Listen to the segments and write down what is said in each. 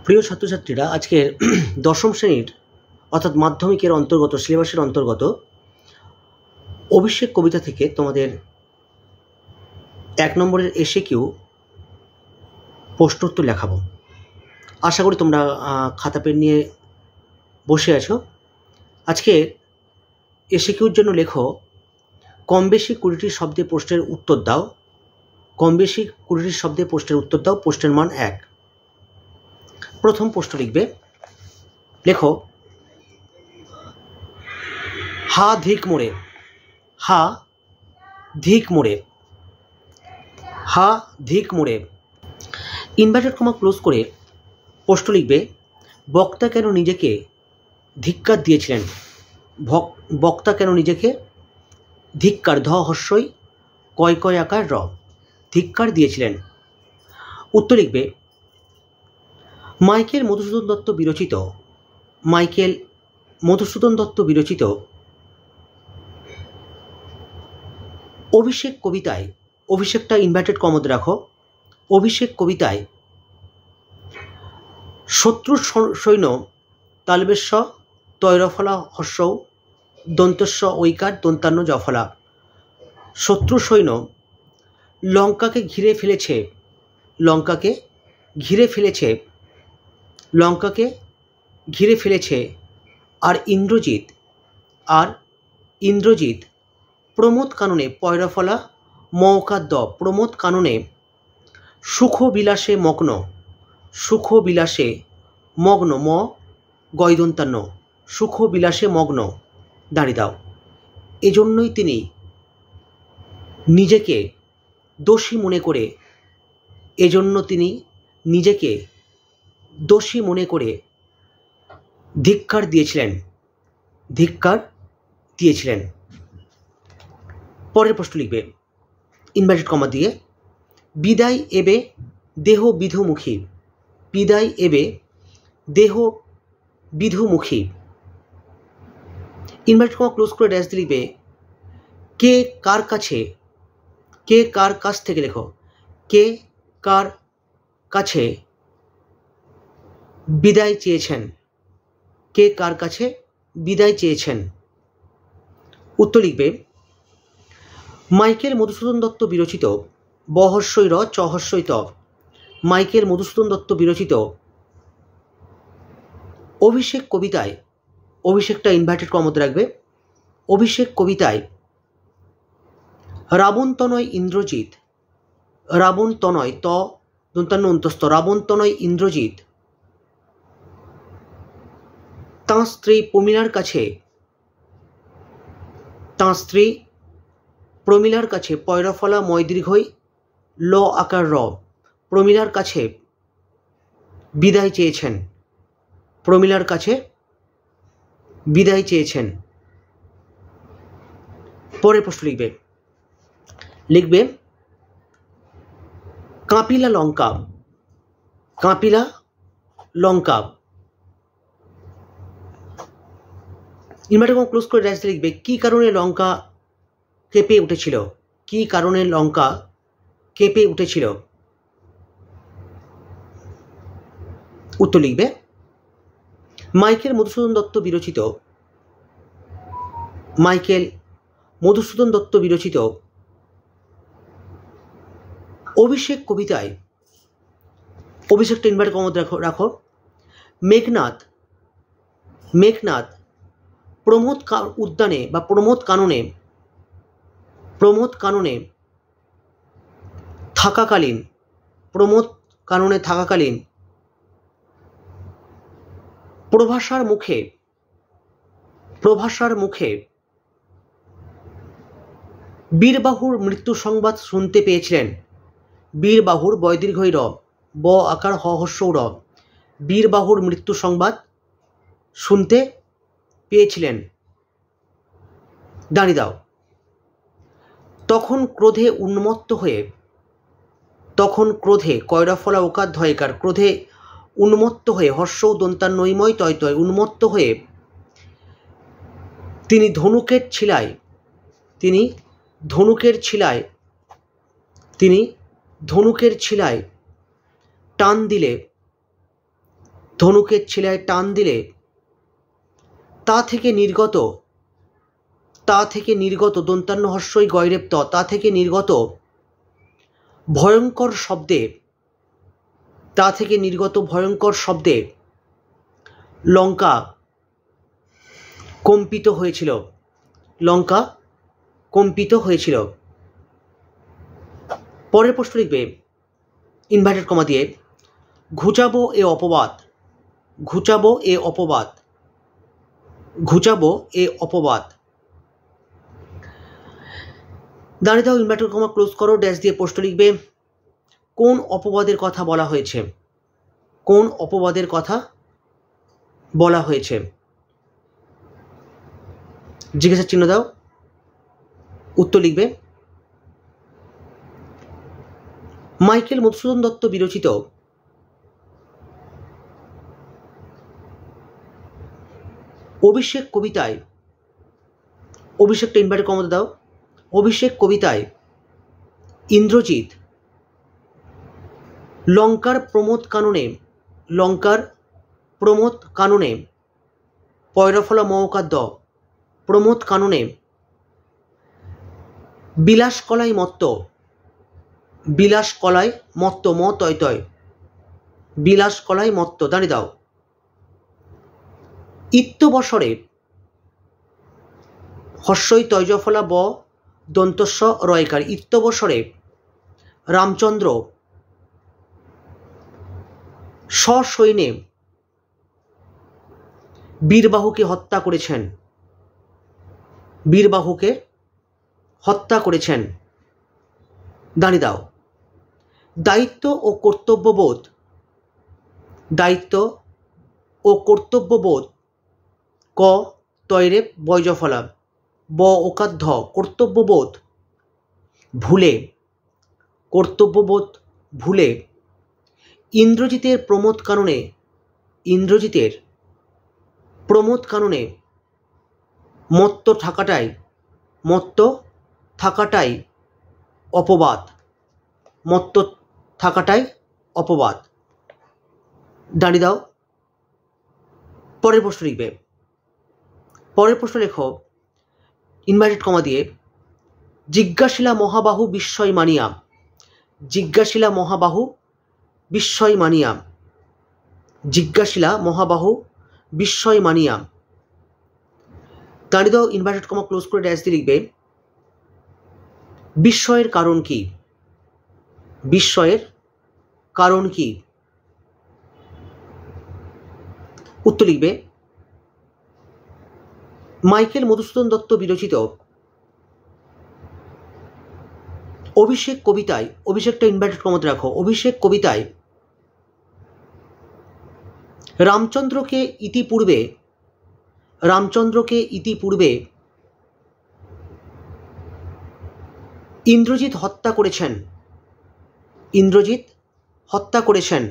প্রিয় ছাত্রছাত্রীরা, আজকের দশম শ্রেণীর অর্থাৎ মাধ্যমিকের অন্তর্গত সিলেবাসের অন্তর্গত অভিষেক কবিতা থেকে তোমাদের 1 নম্বরের এসএকিউ প্রশ্নোত্তর লেখাবো। আশা করি তোমরা খাতা পেন নিয়ে বসে আছো। আজকে এসএকিউর জন্য লেখো, কম বেশি 20টি শব্দে প্রশ্নের উত্তর দাও। কম বেশি 20টি শব্দে প্রশ্নের উত্তর দাও। প্রশ্নের মান 1। প্রথম প্রশ্ন লিখবে, লেখো হা ধিক মোড়ে। হা ধিক মোড়ে। হা ধিক মোড়ে। ইনভার্টেড কমা ক্লোজ করে প্রশ্ন লিখবে, বক্তা কেন নিজেকে ধিক্কার দিয়েছিলেন? বক্তা কেন নিজেকে ধিক্কার, ধ হস্যই কয় কয় আকার র, ধিক্কার দিয়েছিলেন। উত্তর লিখবে, মাইকেল মধুসূদন দত্ত বিরচিত মাইকেল মধুসূদন দত্ত বিরচিত অভিষেক কবিতায়, অভিষেকটা ইনভার্টেড কমা রাখো, অভিষেক কবিতায় শত্রুর সৈন্য তালবেশ তৈরফলা হর্ষৌ দন্তস্ব ঐকার দন্তান্ন জফলা। শত্রু সৈন্য লঙ্কাকে ঘিরে ফেলেছে, লঙ্কাকে ঘিরে ফেলেছে, লঙ্কাকে ঘিরে ফেলেছে। আর ইন্দ্রজিৎ প্রমোদ কাননে পয়রাফলা মৌকাদ্য, প্রমোদ কাননে সুখ বিলাসে মগ্ন, সুখ বিলাসে মগ্ন, ম গয়দন্তান্ন, সুখ বিলাসে মগ্ন। দাঁড়িয়ে দাও। এজন্যই তিনি নিজেকে দোষী মনে করে, এজন্য তিনি নিজেকে দোষী মনে করে ধিক্কার দিয়েছিলেন, ধিক্কার দিয়েছিলেন। পরের প্রশ্ন লিখবে ইনভার্টেড কমা দিয়ে, বিদায় এবে দেহ বিধুমুখী। বিদায় এবে দেহ বিধুমুখী। ইনভার্টেড কমা ক্লোজ করে ড্যাশ দিয়ে লিখবে, কে কার কাছে, কে কার কাছ থেকে, লেখো কে কার কাছে বিদায় চেয়েছেন, কে কার কাছে বিদায় চেয়েছেন। উত্তর লিখবে, মাইকেল মধুসূদন দত্ত বিরচিত বহস্যই র চহস্যই ত, মাইকেল মধুসূদন দত্ত বিরচিত অভিষেক কবিতায়, অভিষেকটা ইনভার্টেড কমাতে রাখবে, অভিষেক কবিতায় রাবণতনয় ইন্দ্রজিৎ, রাবণতনয় ত দন্তান্ন অন্তস্থ, রাবণতনয় ইন্দ্রজিৎ তাঁর স্ত্রী প্রমীলার কাছে, তাঁর স্ত্রী প্রমীলার কাছে পয়রাফলা ময় দীর্ঘই ল আকার র, প্রমীলার কাছে বিদায় চেয়েছেন, প্রমীলার কাছে বিদায় চেয়েছেন। পরের প্রশ্ন লিখবে, লিখবে কাঁপিলা লঙ্কা, কাঁপিলা লঙ্কা। ইনভার্টেড কমা ক্লোজ করে ড্যাশ দিয়ে লিখবে, কী কারণে লঙ্কা কেঁপে উঠেছিল, কী কারণে লঙ্কা কেঁপে উঠেছিল। উত্তর লিখবে, মাইকেল মধুসূদন দত্ত বিরচিত, মাইকেল মধুসূদন দত্ত বিরচিত অভিষেক কবিতায়, অভিষেকটা ইনভার্টেড কমা রাখো, মেঘনাদ, মেঘনাদ প্রমোদ উদ্যানে বা প্রমোদ কাননে, প্রমোদ কাননে থাকাকালীন, প্রমোদ কাননে থাকাকালীন প্রভাষার মুখে, প্রভাষার মুখে বীরবাহুর মৃত্যু সংবাদ শুনতে পেয়েছিলেন। বীরবাহুর বয়দীর্ঘই র ব আকার হ হস্যৌ র, বীরবাহুর মৃত্যু সংবাদ শুনতে পেয়েছিলেন। দাঁড়িয়ে দাও। তখন ক্রোধে উন্মত্ত হয়ে, তখন ক্রোধে কয়রাফলা ওকার ধয়কার, ক্রোধে উন্মত্ত হয়ে হর্ষৌ দন্তান্নৈময় তয় তয়, উন্মত্ত হয়ে তিনি ধনুকের ছিলায়, তিনি ধনুকের ছিলায়, তিনি ধনুকের ছিলায় টান দিলে, ধনুকের ছেলায় টান দিলে তা থেকে নির্গত দন্তান্ন হর্ষই গয়রেপ্ত তা থেকে নির্গত ভয়ঙ্কর শব্দে লঙ্কা কম্পিত হয়েছিল। পরের প্রশ্ন লিখবে ইনভার্টেড কমা দিয়ে, ঘুচাবো এ অপবাদ। দাঁড়িয়ে দাও, ইনভার্টেড কমা ক্লোজ করো, ড্যাশ দিয়ে প্রশ্ন লিখবে, কোন অপবাদের কথা বলা হয়েছে? জিজ্ঞাসা চিহ্ন দাও, উত্তর লিখবে। মাইকেল মধুসূদন দত্ত বিরচিত অভিষেক কবিতায়, অভিষেকটা ইনভার্টেড কমা দাও, অভিষেক কবিতায় ইন্দ্রজিৎ লঙ্কার প্রমোদ কাননে পয়রফলা মৌকাদ্য প্রমোদ কাননে বিলাসকলায় মত্ত দাঁড়িয়ে দাও, ইত্যবসরে হর্ষই তৈজফলা ব দন্তস্ব রয়কার, ইত্যবসরে রামচন্দ্র সসৈন্যে বীরবাহুকে হত্যা করেছেন। দাঁড়িয়ে দাও, দায়িত্ব ও কর্তব্যবোধ ক তৈরেব বৈজফলা ব ওকাধ্য কর্তব্যবোধ ভুলে ইন্দ্রজিতের প্রমোদ কাননে মত্ত থাকাটাই অপবাদ। দাঁড়িয়ে দাও, পরের প্রশ্ন লিখবে। পরের প্রশ্ন লেখো ইনভার্টেড কমা দিয়ে, জিজ্ঞাসিলা মহাবাহু বিস্ময় মানিয়া। দাঁড়িয়ে দাও, ইনভার্টেড কমা ক্লোজ করে ড্যাশ দিয়ে লিখবে, বিস্ময়ের কারণ কি? উত্তর লিখবে। মাইকেল মধুসূদন দত্ত বিরচিত অভিষেক কবিতায়, অভিষেকটা ইনভার্টেড কমাতে রাখো, অভিষেক কবিতায় রামচন্দ্রকে ইতিপূর্বে ইন্দ্রজিৎ হত্যা করেছেন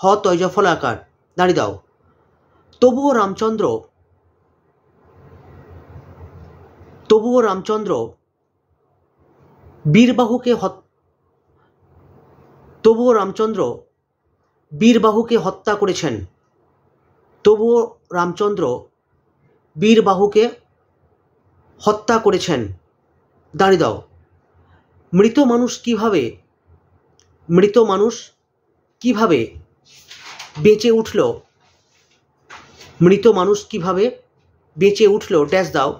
হ তৈজফল আকার। দাঁড়িয়ে দাও, তবুও রামচন্দ্র বীরবাহুকে হত্যা করেছেন। দাঁড়িয়ে দাও, মৃত মানুষ কিভাবে বেঁচে উঠল, ড্যাশ দাও,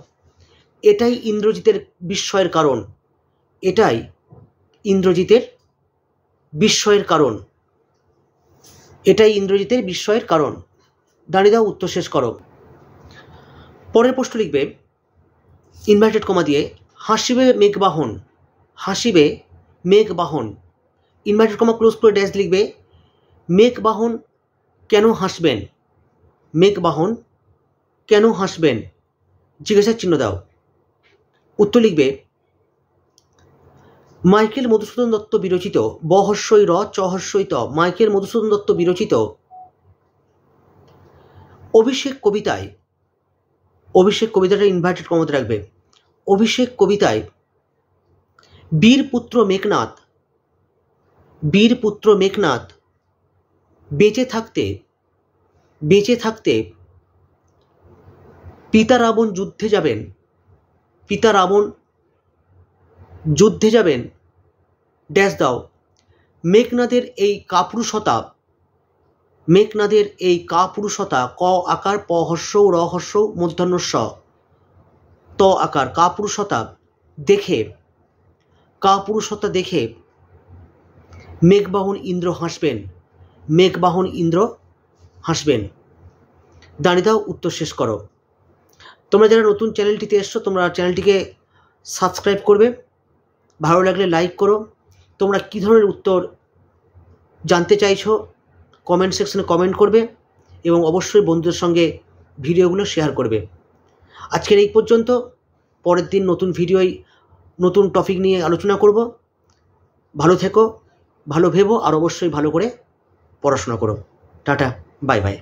এটাই ইন্দ্রজিতের বিস্ময়ের কারণ। দাঁড়িয়ে দাও, উত্তর শেষ করো। পরের প্রশ্ন লিখবে ইনভার্টেড কমা দিয়ে, হাসিবে মেঘবাহন। ইনভার্টেড কমা ক্লোজ করে ড্যাশ লিখবে, মেঘবাহন কেন হাসবেন? জিজ্ঞাসার চিহ্ন দাও, উত্তর লিখবে। মাইকেল মধুসূদন দত্ত বিরচিত বহস্যই র চহস্যই ত, মাইকেল মধুসূদন দত্ত বিরচিত অভিষেক কবিতাটা ইনভার্টেড কমাতে রাখবে। অভিষেক কবিতায় বীরপুত্র মেঘনাদ বেঁচে বেঁচে থাকতে পিতা রাবণ যুদ্ধে যাবেন ড্যাশ দাও। মেঘনাদের এই কাপুরুষতা ক আকার প হর্ষৌ র হর্ষৌ মূর্ধন্য স ত আকার কাপুরুষতা দেখে মেঘবাহন ইন্দ্র হাসবেন। দাঁড়িয়ে দাও, উত্তর শেষ করো। তোমরা যারা নতুন চ্যানেলটিতে এসছো তোমরা চ্যানেলটিকে সাবস্ক্রাইব করবে, ভালো লাগলে লাইক করো। তোমরা কী ধরনের উত্তর জানতে চাইছো কমেন্ট সেকশনে কমেন্ট করবে এবং অবশ্যই বন্ধুদের সঙ্গে ভিডিওগুলো শেয়ার করবে। আজকের এই পর্যন্ত, পরের দিন নতুন ভিডিওয় নতুন টপিক নিয়ে আলোচনা করব। ভালো থেকো, ভালো ভেবো আর অবশ্যই ভালো করে পড়াশোনা করো। Tata, bye bye.